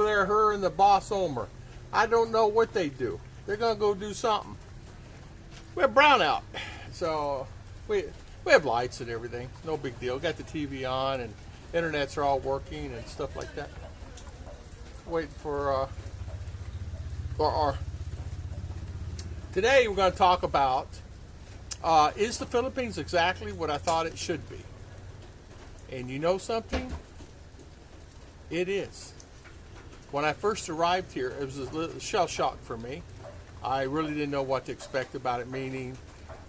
over there, her and the boss Omer. I don't know what they do. They're going to go do something. We have brownout. So we have lights and everything. No big deal. Got the TV on and internets are all working and stuff like that. Waiting for our today we're going to talk about is the Philippines exactly what I thought it should be? And you know something? It is. When I first arrived here, it was a little shell shock for me. I really didn't know what to expect about it, meaning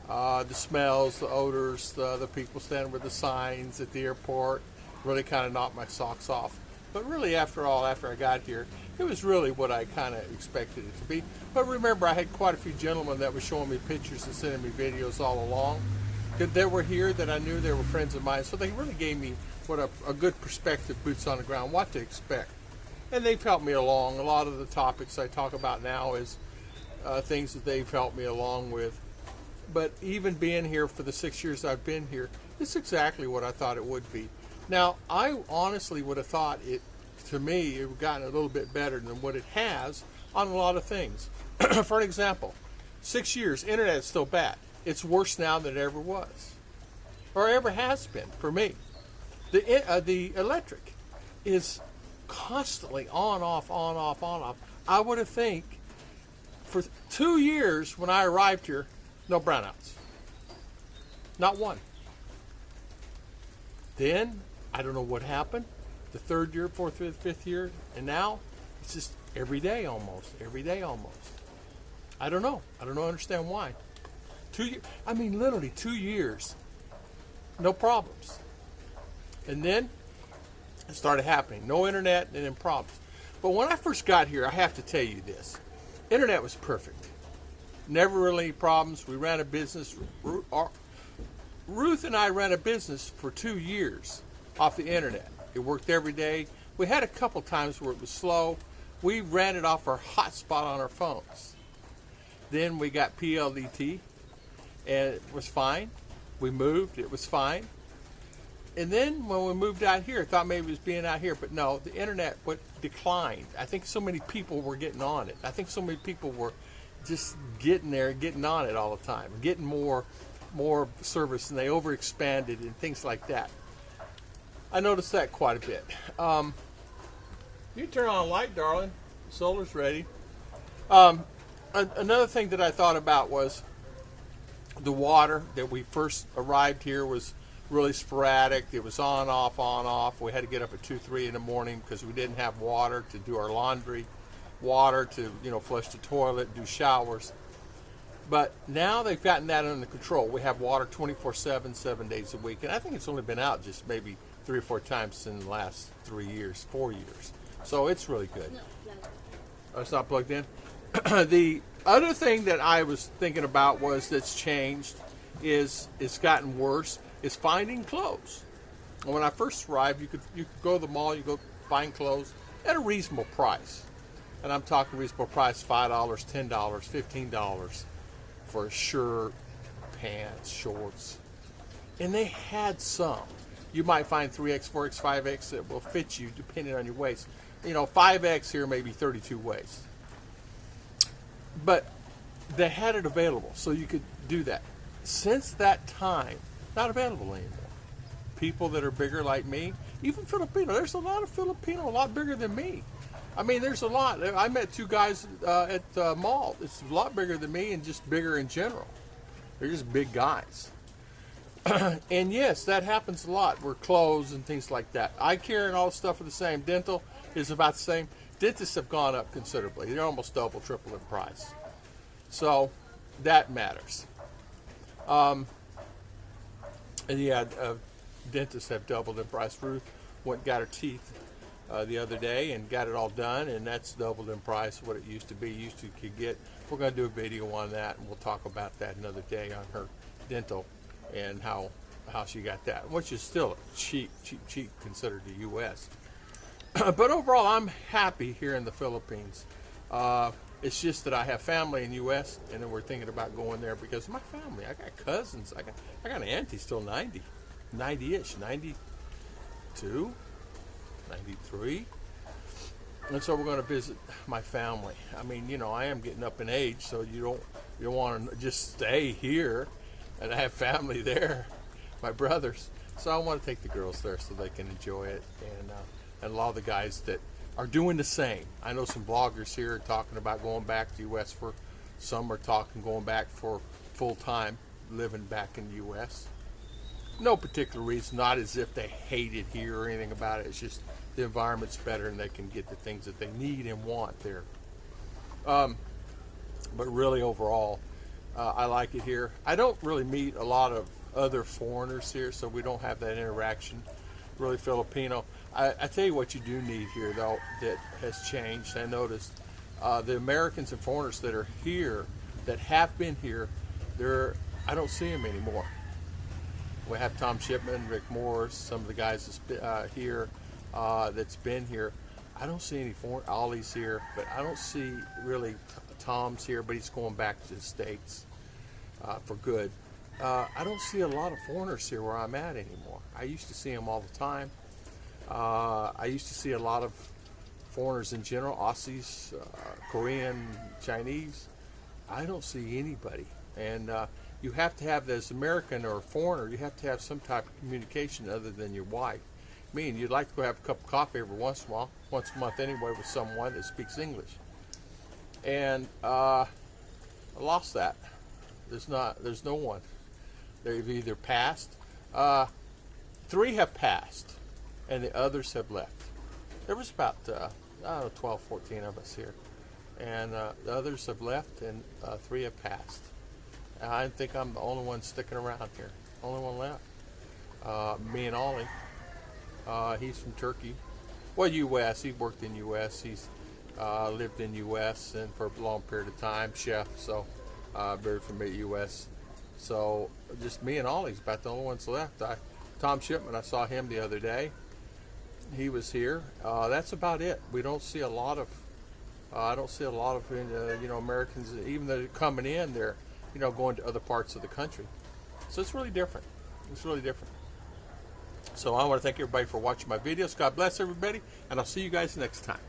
the smells, the odors, the people standing with the signs at the airport really kind of knocked my socks off. But really, after I got here, it was really what I kind of expected it to be. But remember, I had quite a few gentlemen that were showing me pictures and sending me videos all along. They were here that I knew they were friends of mine, so they really gave me what a good perspective, boots on the ground, what to expect. And they've helped me along. A lot of the topics I talk about now is things that they've helped me along with. But even being here for the 6 years I've been here, it's exactly what I thought it would be. Now, I honestly would have thought it, to me, it would have gotten a little bit better than what it has on a lot of things. For an example, 6 years, internet is still bad. It's worse now than it ever was, or ever has been for me. The electric is constantly on, off, on, off, on, off. I would have think for 2 years when I arrived here, no brownouts. Not one. Then, I don't know what happened. The third year, fourth, fifth year, and now it's just every day almost. Every day almost. I don't know. I don't understand why. 2 years. I mean, literally 2 years. No problems. And then it started happening. No internet and then problems. But when I first got here, I have to tell you this. Internet was perfect. Never really any problems. We ran a business. Ruth and I ran a business for 2 years off the internet. It worked every day. We had a couple times where it was slow. We ran it off our hotspot on our phones. Then we got PLDT, and it was fine. We moved. It was fine. And then when we moved out here, I thought maybe it was being out here, but no, the internet declined. I think so many people were getting on it. I think so many people were just getting there, getting on it all the time, getting more service, and they overexpanded and things like that. I noticed that quite a bit. You turn on a light, darling. Solar's ready. Another thing that I thought about was the water. That we first arrived here was really sporadic. It was on, off. We had to get up at 2, 3 in the morning because we didn't have water to do our laundry, water to flush the toilet, do showers. But now they've gotten that under control. We have water 24/7, 7 days a week, and I think it's only been out just maybe 3 or 4 times in the last 3 years, 4 years. So it's really good. Oh, it's not plugged in. The other thing that I was thinking about was that's changed is it's gotten worse. Is finding clothes. When I first arrived, you could go to the mall, you go find clothes at a reasonable price, and I'm talking reasonable price: $5, $10, $15 for a shirt, pants, shorts, and they had some. You might find 3X, 4X, 5X that will fit you depending on your waist. 5X here maybe 32 waist, but they had it available, so you could do that. Since that time, not available anymore. People that are bigger like me, even Filipino. There's a lot of Filipino, a lot bigger than me. I mean, there's a lot. I met 2 guys at the mall. It's a lot bigger than me and just bigger in general. They're just big guys. And yes, that happens a lot. We're clothes and things like that. Eye care and all the stuff are the same. Dental is about the same. Dentists have gone up considerably. They're almost double, triple in price. So that matters. And yeah, dentists have doubled in price. Ruth went and got her teeth the other day and got it all done, and that's doubled in price what it used to be. Used to could get. We're going to do a video on that, and we'll talk about that another day on her dental and how she got that, which is still cheap considered the U.S. But overall, I'm happy here in the Philippines. It's just that I have family in the U.S. and then we're thinking about going there because of my family. I got cousins. I got an auntie still 90-ish, 92, 93. And so we're going to visit my family. I mean, you know, I am getting up in age, so you don't want to just stay here, and I have family there, my brothers. So I want to take the girls there so they can enjoy it, and a lot of the guys that are doing the same. I know some vloggers here are talking about going back to the U.S. for. Some are talking going back for full time, living back in the U.S. No particular reason, not as if they hate it here or anything about it. It's just the environment's better and they can get the things that they need and want there. But really overall, I like it here. I don't really meet a lot of other foreigners here, so we don't have that interaction. Really Filipino. I tell you what you do need here, though, that has changed. I noticed the Americans and foreigners that are here, that have been here, I don't see them anymore. We have Tom Shipman, Rick Morris, some of the guys that's here, that's been here. I don't see any foreign. Ollie's here, but I don't see really Tom's here, but he's going back to the States for good. I don't see a lot of foreigners here where I'm at anymore. I used to see them all the time. I used to see a lot of foreigners in general, Aussies, Korean, Chinese. I don't see anybody. And you have to have, as American or foreigner, you have to have some type of communication other than your wife. I mean, you'd like to go have a cup of coffee every once in a while, once a month anyway, with someone that speaks English. And I lost that. There's no one. They've either passed. 3 have passed, and the others have left. There was about, I don't know, 12, 14 of us here. And the others have left, and 3 have passed. And I think I'm the only one sticking around here. Only one left. Me and Ollie. He's from Turkey. Well, U.S. He worked in U.S. He's lived in U.S. and for a long period of time. Chef, so very familiar U.S. So just me and Ollie's about the only ones left. Tom Shipman, I saw him the other day. He was here. That's about it. We don't see a lot of. I don't see a lot of Americans. Even though they're coming in, they're going to other parts of the country. So it's really different. It's really different. So I want to thank everybody for watching my videos. God bless everybody, and I'll see you guys next time.